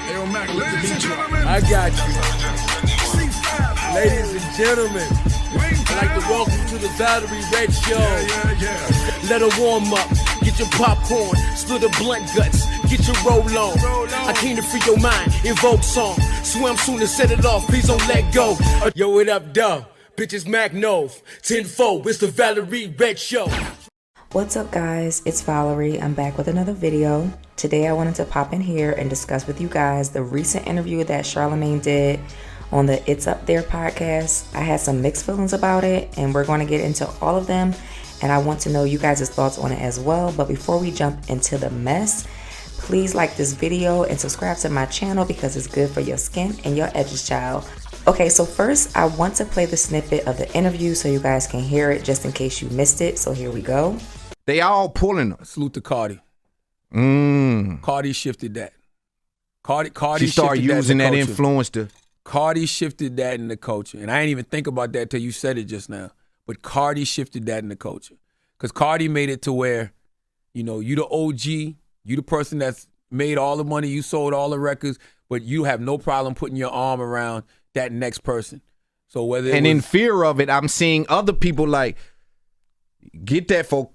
Ladies and gentlemen, I got you. Ladies and gentlemen, I'd like to welcome you to the Valerie Red Show. Yeah. Let her warm up. Get your popcorn, split the blunt guts, get your roll on. I came to free your mind, invoke song. Swim soon to set it off, please don't let go. Yo, what up, though? Bitches Mac Nove, 10-4, it's the Valerie Red Show. What's up, guys? It's Valerie. I'm back with another video. Today I wanted to pop in here and discuss with you guys the recent interview that Charlamagne did on the It's Up There podcast. I had some mixed feelings about it, and we're going to get into all of them, and I want to know you guys' thoughts on it as well. But before we jump into the mess, please like this video and subscribe to my channel because it's good for your skin and your edges, child. Okay, so first I want to play the snippet of the interview so you guys can hear it just in case you missed it. So here we go. They all pulling them. Salute to CARDI. CARDI shifted that. CARDI She started using that culture. influence to. CARDI shifted that in the culture. And I didn't even think about that till you said it just now. But CARDI shifted that in the culture. Because CARDI made it to where, you know, you the OG, you the person that's made all the money, you sold all the records, but you have no problem putting your arm around that next person. So whether In fear of it, I'm seeing other people like, get that for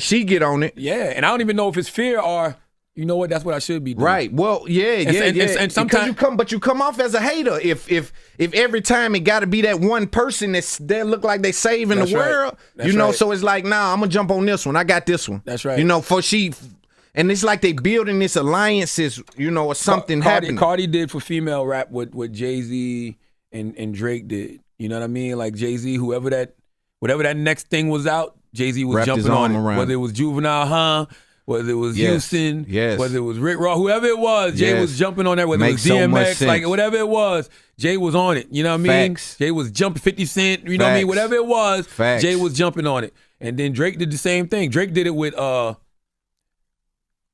she get on it. Yeah, and I don't even know if it's fear or, you know what, that's what I should be doing. Right. Well, yeah. And sometimes you come off as a hater if every time it got to be that one person that look like they saving That's the right. world. That's you know, right. so it's like, nah, I'm gonna jump on this one. I got this one. That's right. You know, and it's like they building this alliances, you know, or something happening. CARDI did for female rap what Jay-Z and Drake did. You know what I mean? Like Jay-Z, whatever that next thing was out, Jay-Z was Wrapped his jumping on arm it. around Whether it was Juvenile, whether it was Houston, whether it was Rick Ross, whoever it was, Jay was jumping on that. Whether Makes it was so much DMX, sense. like whatever it was, Jay was on it. You know what I mean? Facts. Jay was jumping 50 Cent, you know what I mean? Facts. Whatever it was, Facts. Jay was jumping on it. And then Drake did the same thing. Drake did it with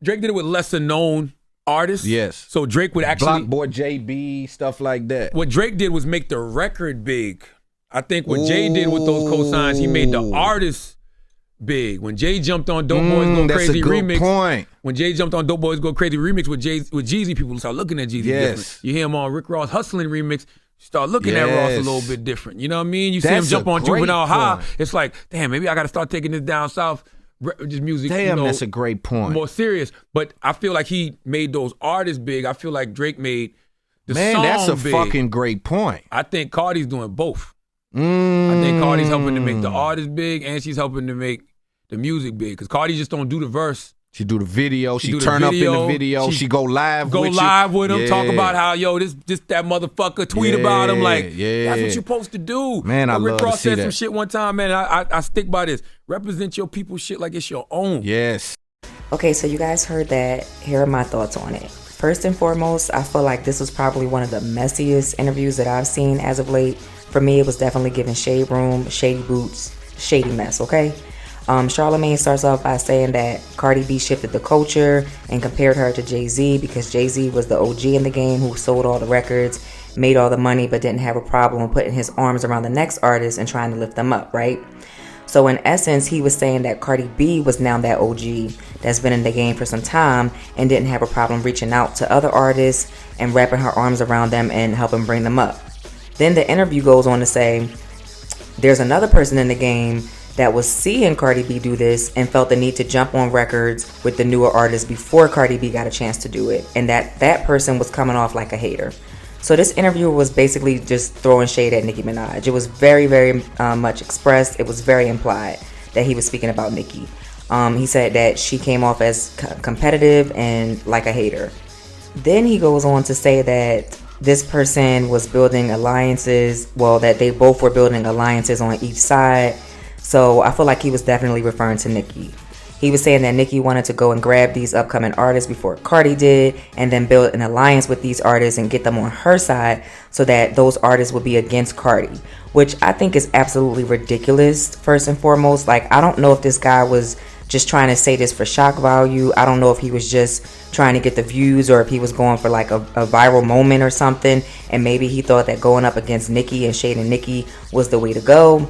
lesser known artists. Yes. So Drake would actually Block Boy JB, stuff like that. what Drake did was make the record big. I think what Jay did with those cosigns, he made the artist big. When Jay jumped on Dope Boys Go that's Crazy a good remix, point. when Jay jumped on Dope Boys Go Crazy remix with Jeezy, people start looking at Jeezy Yes. different. You hear him on Rick Ross Hustling remix, start looking at Ross a Yes. little bit different. You know what I mean? You see him That's jump a on great Juvenile High, point. it's like, damn, maybe I got to start taking this down south, just music. Damn, you know, that's a great point. more serious. But I feel like he made those artists big. I feel like Drake made the Man, song that's a big. fucking great point. I think Cardi's doing both. I think Cardi's helping to make the Mm. artist big, and she's helping to make the music big. Because Cardi just don't do the verse. She do the video. She do the turn video. up in the video. She go live Go with live you. with him, talk Yeah. about how, yo, this that motherfucker, tweet about him. Like, Yeah. that's what you're supposed to do. Man, I Rick love to Ross see said that. some shit one time, man. I stick by this. Represent your people's shit like it's your own. Yes. Okay, so you guys heard that. Here are my thoughts on it. First and foremost, I feel like this was probably one of the messiest interviews that I've seen as of late. For me, it was definitely giving shade room, shady boots, shady mess, okay? Charlamagne starts off by saying that Cardi B shifted the culture and compared her to Jay-Z because Jay-Z was the OG in the game who sold all the records, made all the money, but didn't have a problem putting his arms around the next artist and trying to lift them up, right? So in essence, he was saying that Cardi B was now that OG that's been in the game for some time and didn't have a problem reaching out to other artists and wrapping her arms around them and helping bring them up. Then the interview goes on to say, there's another person in the game that was seeing Cardi B do this and felt the need to jump on records with the newer artists before Cardi B got a chance to do it. And that person was coming off like a hater. So this interview was basically just throwing shade at Nicki Minaj. It was very, very much expressed. It was very implied that he was speaking about Nicki. He said that she came off as competitive and like a hater. Then he goes on to say that this person was building alliances, well, that they both were building alliances on each side. So I feel like he was definitely referring to Nicki. He was saying that Nicki wanted to go and grab these upcoming artists before Cardi did and then build an alliance with these artists and get them on her side so that those artists would be against Cardi, which I think is absolutely ridiculous, first and foremost. Like, I don't know if this guy was just trying to say this for shock value. I don't know if he was just trying to get the views or if he was going for like a viral moment or something, and maybe he thought that going up against Nicki and shading Nicki was the way to go.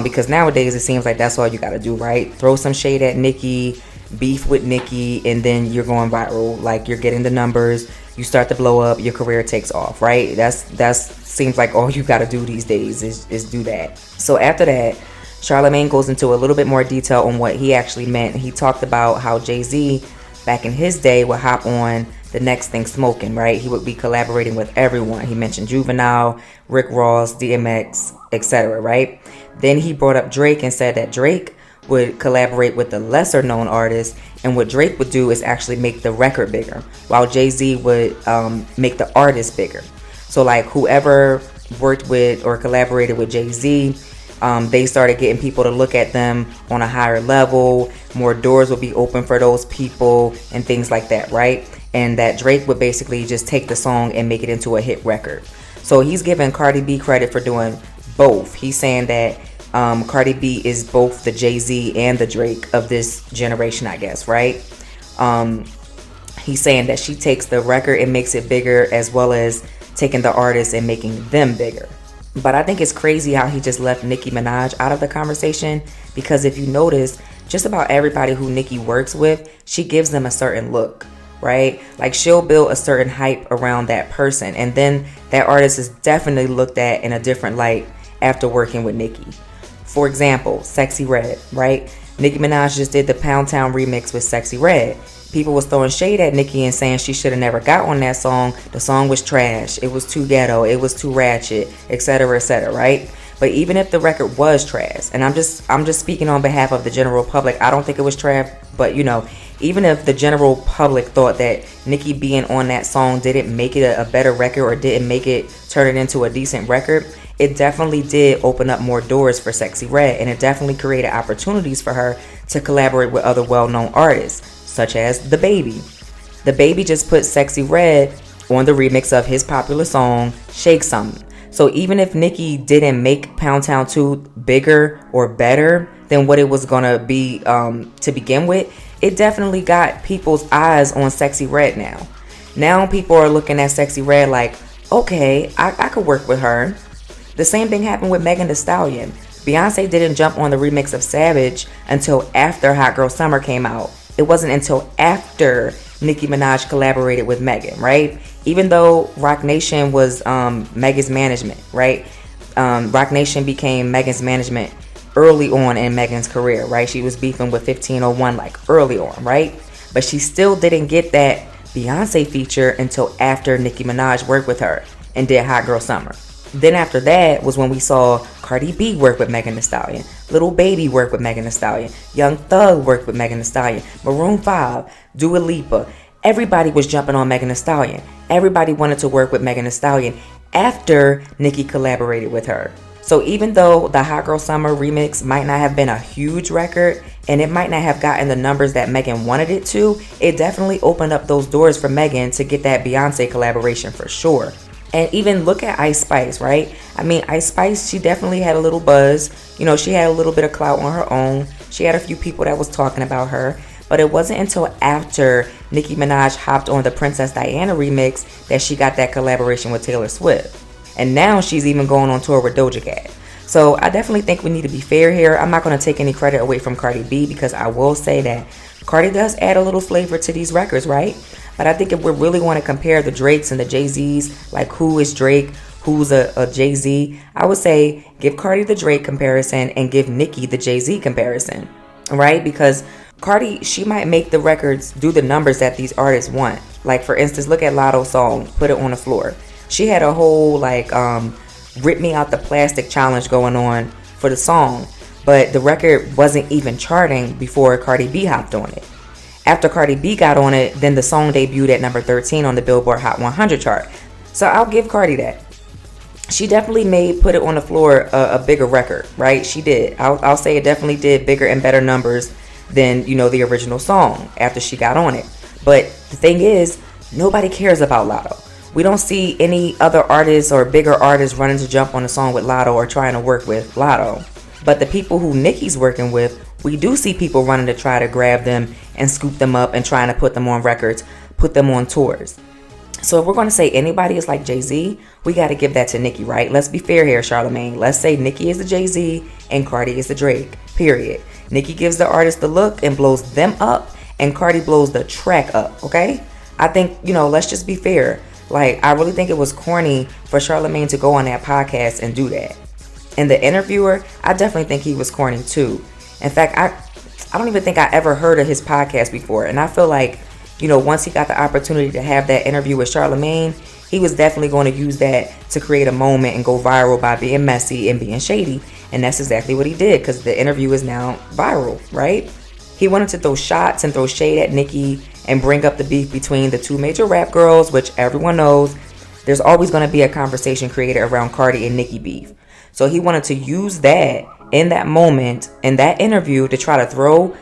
Because nowadays it seems like that's all you gotta do, right? Throw some shade at Nicki, beef with Nicki, and then you're going viral. Like, you're getting the numbers, you start to blow up, your career takes off, right? That's seems like all you got to do these days is do that. So after that, Charlamagne goes into a little bit more detail on what he actually meant. He talked about how Jay-Z back in his day would hop on the next thing smoking, right? He would be collaborating with everyone. He mentioned Juvenile, Rick Ross, DMX, etc., right? Then he brought up Drake and said that Drake would collaborate with the lesser known artists, and what Drake would do is actually make the record bigger, while Jay-Z would make the artist bigger. So like whoever worked with or collaborated with Jay-Z, they started getting people to look at them on a higher level, more doors would be open for those people and things like that, right? And that Drake would basically just take the song and make it into a hit record. So he's giving Cardi B credit for doing both. He's saying that Cardi B is both the Jay-Z and the Drake of this generation, I guess, right? He's saying that she takes the record and makes it bigger, as well as taking the artists and making them bigger. But I think it's crazy how he just left Nicki Minaj out of the conversation, because if you notice, just about everybody who Nicki works with, she gives them a certain look, right? Like, she'll build a certain hype around that person, and then that artist is definitely looked at in a different light after working with Nicki. For example, Sexy Red, right? Nicki Minaj just did the Pound Town remix with Sexy Red. People was throwing shade at Nicki and saying she should have never got on that song. The song was trash. It was too ghetto. It was too ratchet, etc., right? But even if the record was trash, and I'm just speaking on behalf of the general public, I don't think it was trash, but you know, even if the general public thought that Nicki being on that song didn't make it a better record, or didn't make it turn it into a decent record, it definitely did open up more doors for Sexy Red, and it definitely created opportunities for her to collaborate with other well-known artists, such as DaBaby. DaBaby just put Sexy Red on the remix of his popular song, Shake Something. So even if Nicki didn't make Pound Town 2 bigger or better than what it was gonna be to begin with, it definitely got people's eyes on Sexy Red now. Now people are looking at Sexy Red like, okay, I could work with her. The same thing happened with Megan Thee Stallion. Beyonce didn't jump on the remix of Savage until after Hot Girl Summer came out. It wasn't until after Nicki Minaj collaborated with Megan, right? Even though Roc Nation was Megan's management, right? Roc Nation became Megan's management early on in Megan's career, right? She was beefing with 1501 like early on, right? But she still didn't get that Beyonce feature until after Nicki Minaj worked with her and did Hot Girl Summer. Then after that was when we saw Cardi B work with Megan Thee Stallion, Lil Baby work with Megan Thee Stallion, Young Thug worked with Megan Thee Stallion, Maroon 5, Dua Lipa. Everybody was jumping on Megan Thee Stallion. Everybody wanted to work with Megan Thee Stallion after Nicki collaborated with her. So even though the Hot Girl Summer remix might not have been a huge record, and it might not have gotten the numbers that Megan wanted it to, it definitely opened up those doors for Megan to get that Beyonce collaboration for sure. And even look at Ice Spice, right? I mean, Ice Spice, she definitely had a little buzz. You know, she had a little bit of clout on her own. She had a few people that was talking about her. But it wasn't until after Nicki Minaj hopped on the Princess Diana remix that she got that collaboration with Taylor Swift. And now she's even going on tour with Doja Cat. So I definitely think we need to be fair here. I'm not going to take any credit away from Cardi B, because I will say that Cardi does add a little flavor to these records, right? But I think if we really want to compare the Drakes and the Jay-Z's, like who is Drake, who's a Jay-Z, I would say give Cardi the Drake comparison and give Nicki the Jay-Z comparison, right? Because Cardi, she might make the records do the numbers that these artists want. Like, for instance, look at Lotto's song, Put It on the Floor. She had a whole, like, Rip Me Out the Plastic challenge going on for the song, but the record wasn't even charting before Cardi B hopped on it. After Cardi B got on it, then the song debuted at number 13 on the Billboard Hot 100 chart. So I'll give Cardi that. She definitely made Put It on the Floor a bigger record, right? She did. I'll say it definitely did bigger and better numbers than, you know, the original song after she got on it. But the thing is, nobody cares about Lotto. We don't see any other artists or bigger artists running to jump on a song with Lotto or trying to work with Lotto. But the people who Nicki's working with, we do see people running to try to grab them and scoop them up and trying to put them on records, put them on tours. So if we're going to say anybody is like Jay-Z, we got to give that to Nicki, right? Let's be fair here, Charlamagne. Let's say Nicki is the Jay-Z and Cardi is the Drake, period. Nicki gives the artist the look and blows them up, and Cardi blows the track up, okay? I think, let's just be fair. Like, I really think it was corny for Charlamagne to go on that podcast and do that. And the interviewer, I definitely think he was corny too. In fact, I don't even think I ever heard of his podcast before. And I feel like, once he got the opportunity to have that interview with Charlamagne, he was definitely going to use that to create a moment and go viral by being messy and being shady. And that's exactly what he did, because the interview is now viral, right? He wanted to throw shots and throw shade at Nicki and bring up the beef between the two major rap girls, which everyone knows there's always going to be a conversation created around Cardi and Nicki beef. So he wanted to use that in that moment, in that interview, to try to throw,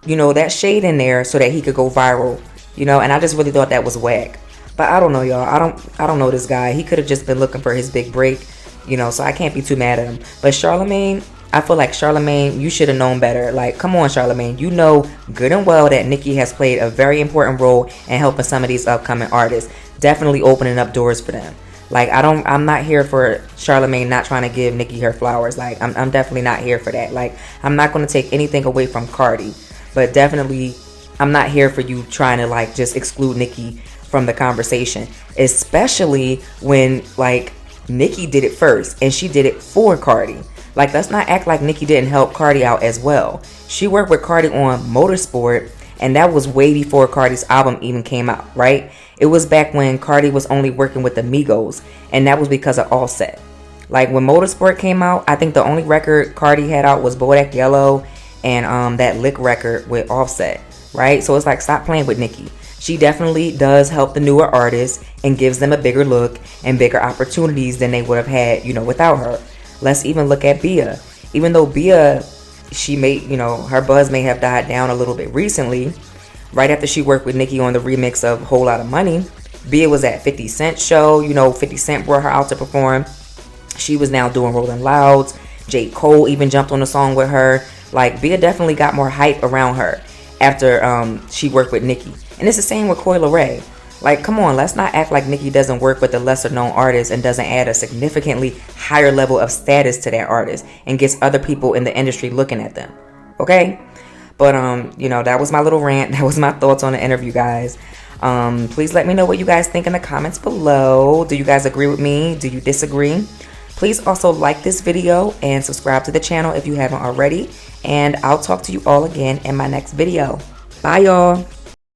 that shade in there so that he could go viral, and I just really thought that was whack. But I don't know, y'all. I don't know this guy. He could have just been looking for his big break, so I can't be too mad at him. But Charlamagne, I feel like Charlamagne, you should have known better. Like, come on, Charlamagne. You know good and well that Nicki has played a very important role in helping some of these upcoming artists, definitely opening up doors for them. Like, I'm not here for Charlamagne not trying to give Nicki her flowers. Like, I'm definitely not here for that. Like, I'm not going to take anything away from Cardi, but definitely I'm not here for you trying to, like, just exclude Nicki from the conversation, especially when, like, Nicki did it first and she did it for Cardi. Like, let's not act like Nicki didn't help Cardi out as well. She worked with Cardi on Motorsport, and that was way before Cardi's album even came out, right? It was back when Cardi was only working with the Migos, and that was because of Offset. Like, when Motorsport came out, I think the only record Cardi had out was Bodak Yellow and that Lick record with Offset, right? So it's like, stop playing with Nicki. She definitely does help the newer artists and gives them a bigger look and bigger opportunities than they would have had, without her. Let's even look at Bia. Even though Bia, she may, her buzz may have died down a little bit recently, right after she worked with Nicki on the remix of Whole Lotta Money, Bia was at 50 Cent show. 50 Cent brought her out to perform. She was now doing Rolling Louds. J. Cole even jumped on the song with her. Like, Bia definitely got more hype around her after she worked with Nicki. And it's the same with Coi Leray. Like, come on, let's not act like Nicki doesn't work with a lesser known artist and doesn't add a significantly higher level of status to that artist and gets other people in the industry looking at them. Okay? But, that was my little rant. That was my thoughts on the interview, guys. Please let me know what you guys think in the comments below. Do you guys agree with me? Do you disagree? Please also like this video and subscribe to the channel if you haven't already. And I'll talk to you all again in my next video. Bye, y'all.